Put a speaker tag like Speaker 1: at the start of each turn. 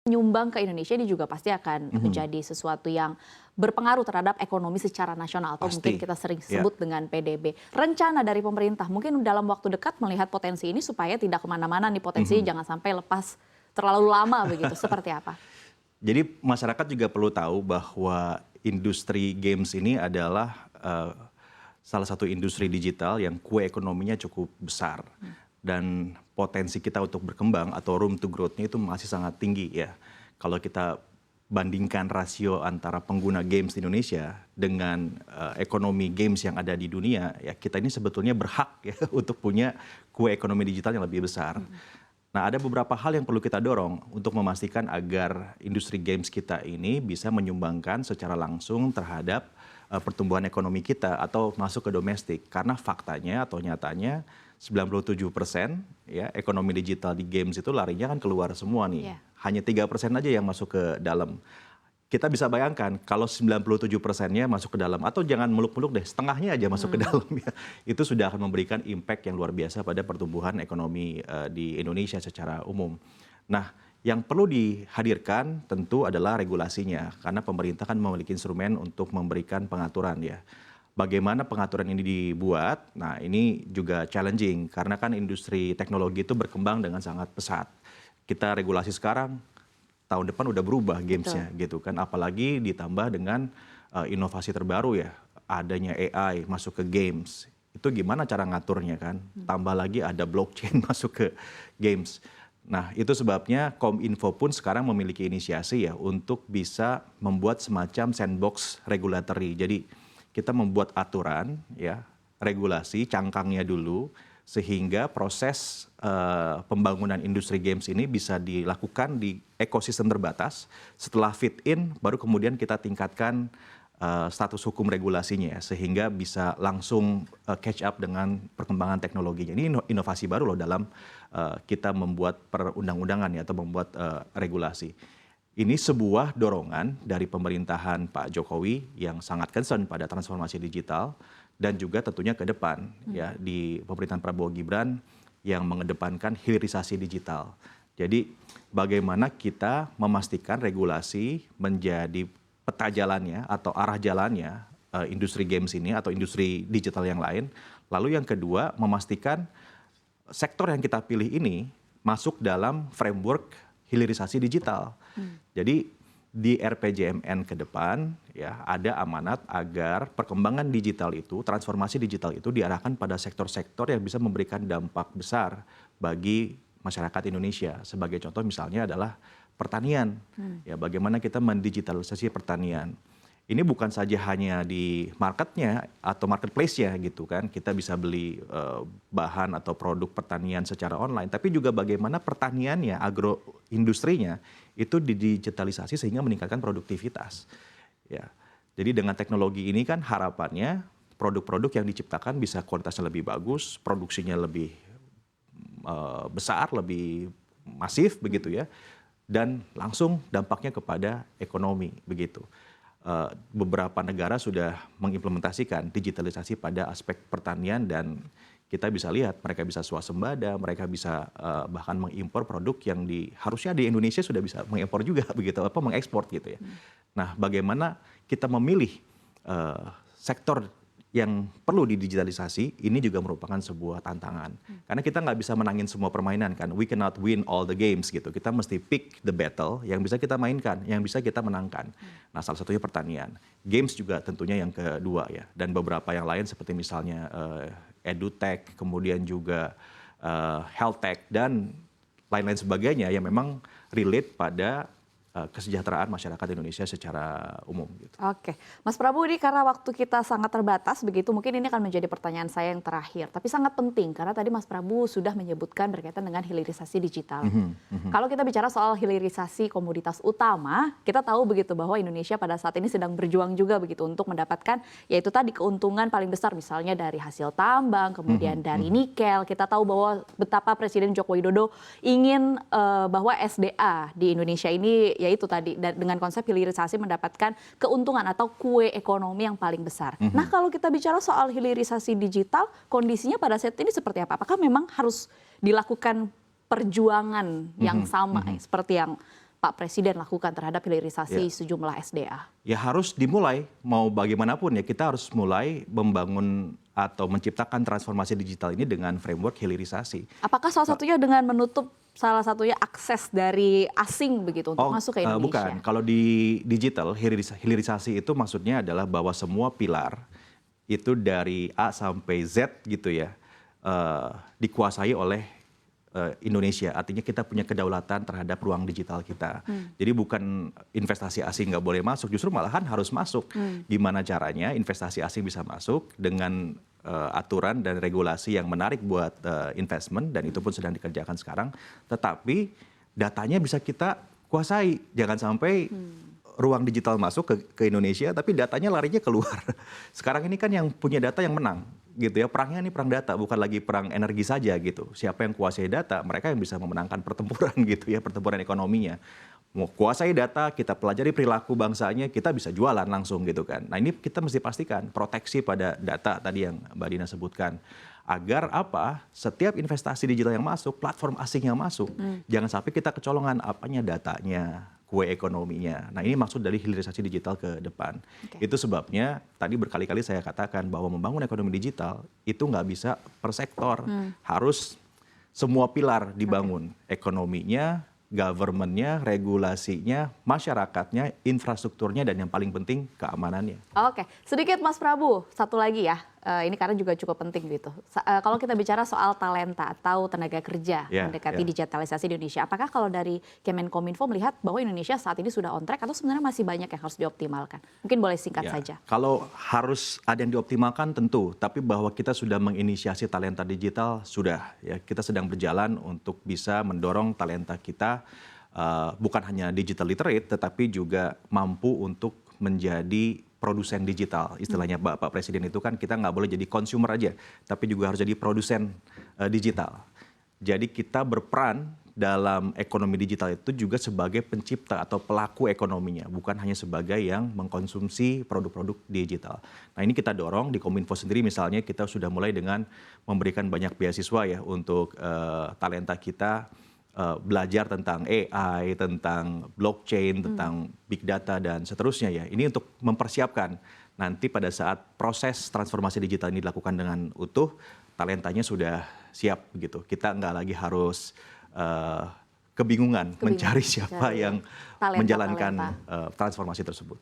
Speaker 1: Nyumbang ke Indonesia ini juga pasti akan menjadi sesuatu yang berpengaruh terhadap ekonomi secara nasional atau mungkin
Speaker 2: Pasti.
Speaker 1: kita sering
Speaker 2: Ya.
Speaker 1: sebut dengan PDB. Rencana dari pemerintah mungkin dalam waktu dekat melihat potensi ini supaya tidak kemana-mana nih potensinya jangan sampai lepas terlalu lama begitu. Seperti apa?
Speaker 2: Jadi masyarakat juga perlu tahu bahwa industri games ini adalah salah satu industri digital yang kue ekonominya cukup besar. Dan potensi kita untuk berkembang atau room to growth-nya itu masih sangat tinggi ya. Kalau kita bandingkan rasio antara pengguna games di Indonesia dengan ekonomi games yang ada di dunia, ya kita ini sebetulnya berhak ya untuk punya kue ekonomi digital yang lebih besar. Nah, ada beberapa hal yang perlu kita dorong untuk memastikan agar industri games kita ini bisa menyumbangkan secara langsung terhadap pertumbuhan ekonomi kita atau masuk ke domestik. Karena faktanya atau nyatanya 97% ya ekonomi digital di games itu larinya kan keluar semua nih.
Speaker 1: Yeah.
Speaker 2: Hanya 3% aja yang masuk ke dalam. Kita bisa bayangkan kalau 97%-nya masuk ke dalam, atau jangan muluk-muluk deh, setengahnya aja masuk ke dalam ya. Itu sudah akan memberikan impact yang luar biasa pada pertumbuhan ekonomi di Indonesia secara umum. Nah, yang perlu dihadirkan tentu adalah regulasinya, karena pemerintah kan memiliki instrumen untuk memberikan pengaturan ya. Bagaimana pengaturan ini dibuat? Nah, ini juga challenging karena kan industri teknologi itu berkembang dengan sangat pesat. Kita regulasi sekarang, tahun depan udah berubah gamesnya gitu kan. Apalagi ditambah dengan inovasi terbaru ya, adanya AI masuk ke games. Itu gimana cara ngaturnya kan? Tambah lagi ada blockchain masuk ke games. Nah, itu sebabnya Kominfo pun sekarang memiliki inisiasi ya untuk bisa membuat semacam sandbox regulatory. Jadi kita membuat aturan ya, regulasi cangkangnya dulu sehingga proses pembangunan industri games ini bisa dilakukan di ekosistem terbatas. Setelah fit in baru kemudian kita tingkatkan status hukum regulasinya ya, sehingga bisa langsung catch up dengan perkembangan teknologinya. Ini inovasi baru loh dalam kita membuat perundang-undangan ya, atau membuat regulasi. Ini sebuah dorongan dari pemerintahan Pak Jokowi yang sangat concern pada transformasi digital dan juga tentunya ke depan ya di pemerintahan Prabowo Gibran yang mengedepankan hilirisasi digital. Jadi bagaimana kita memastikan regulasi menjadi peta jalannya atau arah jalannya industri games ini atau industri digital yang lain. Lalu yang kedua, memastikan sektor yang kita pilih ini masuk dalam framework hilirisasi digital. Jadi di RPJMN ke depan ya ada amanat agar perkembangan digital itu, transformasi digital itu diarahkan pada sektor-sektor yang bisa memberikan dampak besar bagi masyarakat Indonesia. Sebagai contoh misalnya adalah pertanian. Ya, bagaimana kita mendigitalisasi pertanian. Ini bukan saja hanya di marketnya atau marketplace-nya gitu kan, kita bisa beli bahan atau produk pertanian secara online, tapi juga bagaimana pertaniannya, agroindustrinya itu didigitalisasi sehingga meningkatkan produktivitas. Ya, jadi dengan teknologi ini kan harapannya produk-produk yang diciptakan bisa kualitasnya lebih bagus, produksinya lebih besar, lebih masif begitu ya, dan langsung dampaknya kepada ekonomi begitu. Beberapa negara sudah mengimplementasikan digitalisasi pada aspek pertanian dan kita bisa lihat mereka bisa swasembada, mereka bisa bahkan mengimpor produk yang harusnya di Indonesia sudah bisa mengimpor juga begitu, mengekspor gitu ya. Nah, bagaimana kita memilih sektor yang perlu didigitalisasi, ini juga merupakan sebuah tantangan. Karena kita nggak bisa menangin semua permainan kan, we cannot win all the games gitu. Kita mesti pick the battle yang bisa kita mainkan, yang bisa kita menangkan. Nah, salah satunya pertanian. Games juga tentunya yang kedua ya. Dan beberapa yang lain seperti misalnya edutech, kemudian juga health tech, dan lain-lain sebagainya yang memang relate pada kesejahteraan masyarakat Indonesia secara umum. Gitu.
Speaker 1: Oke, Mas Prabu, ini karena waktu kita sangat terbatas begitu, mungkin ini akan menjadi pertanyaan saya yang terakhir. Tapi sangat penting karena tadi Mas Prabu sudah menyebutkan berkaitan dengan hilirisasi digital. Kalau kita bicara soal hilirisasi komoditas utama, kita tahu begitu bahwa Indonesia pada saat ini sedang berjuang juga begitu untuk mendapatkan yaitu tadi keuntungan paling besar misalnya dari hasil tambang, kemudian dari nikel. Kita tahu bahwa betapa Presiden Joko Widodo ingin bahwa SDA di Indonesia ini yaitu tadi dengan konsep hilirisasi mendapatkan keuntungan atau kue ekonomi yang paling besar. Nah, kalau kita bicara soal hilirisasi digital, kondisinya pada saat ini seperti apa? Apakah memang harus dilakukan perjuangan yang sama seperti yang Pak Presiden lakukan terhadap hilirisasi sejumlah SDA?
Speaker 2: Ya harus dimulai, mau bagaimanapun ya kita harus mulai membangun atau menciptakan transformasi digital ini dengan framework hilirisasi.
Speaker 1: Apakah salah satunya dengan menutup salah satunya akses dari asing begitu untuk masuk ke Indonesia?
Speaker 2: Bukan, kalau di digital hilirisasi itu maksudnya adalah bahwa semua pilar itu dari A sampai Z gitu ya dikuasai oleh Indonesia, artinya kita punya kedaulatan terhadap ruang digital kita. Jadi bukan investasi asing nggak boleh masuk, justru malahan harus masuk. Gimana caranya investasi asing bisa masuk dengan aturan dan regulasi yang menarik buat investment, dan itu pun sedang dikerjakan sekarang. Tetapi datanya bisa kita kuasai, jangan sampai ruang digital masuk ke Indonesia, tapi datanya larinya keluar. Sekarang ini kan yang punya data yang menang, gitu ya. Perangnya ini perang data, bukan lagi perang energi saja gitu. Siapa yang kuasai data, mereka yang bisa memenangkan pertempuran gitu ya, pertempuran ekonominya. Mau kuasai data, kita pelajari perilaku bangsanya, kita bisa jualan langsung gitu kan. Nah ini kita mesti pastikan proteksi pada data tadi yang Mbak Dina sebutkan. Agar apa? Setiap investasi digital yang masuk, platform asing yang masuk, jangan sampai kita kecolongan apanya datanya, kue ekonominya. Nah ini maksud dari hilirisasi digital ke depan. Itu sebabnya tadi berkali-kali saya katakan bahwa membangun ekonomi digital itu nggak bisa per sektor. Harus semua pilar dibangun. Ekonominya, government-nya, regulasinya, masyarakatnya, infrastrukturnya, dan yang paling penting keamanannya.
Speaker 1: Oke, sedikit Mas Prabu, satu lagi ya. Ini karena juga cukup penting gitu. Kalau kita bicara soal talenta atau tenaga kerja mendekati digitalisasi di Indonesia, apakah kalau dari Kemenkominfo melihat bahwa Indonesia saat ini sudah on track atau sebenarnya masih banyak yang harus dioptimalkan? Mungkin boleh singkat saja.
Speaker 2: Kalau harus ada yang dioptimalkan tentu, tapi bahwa kita sudah menginisiasi talenta digital sudah ya, kita sedang berjalan untuk bisa mendorong talenta kita bukan hanya digital literate, tetapi juga mampu untuk menjadi produsen digital. Istilahnya Pak Presiden itu kan kita nggak boleh jadi consumer aja, tapi juga harus jadi produsen digital. Jadi kita berperan dalam ekonomi digital itu juga sebagai pencipta atau pelaku ekonominya, bukan hanya sebagai yang mengkonsumsi produk-produk digital. Nah ini kita dorong di Kominfo sendiri misalnya kita sudah mulai dengan memberikan banyak beasiswa ya untuk talenta kita belajar tentang AI, tentang blockchain, tentang big data dan seterusnya ya. Ini untuk mempersiapkan nanti pada saat proses transformasi digital ini dilakukan dengan utuh, talentanya sudah siap gitu. Kita nggak lagi harus kebingungan mencari siapa yang menjalankan transformasi tersebut.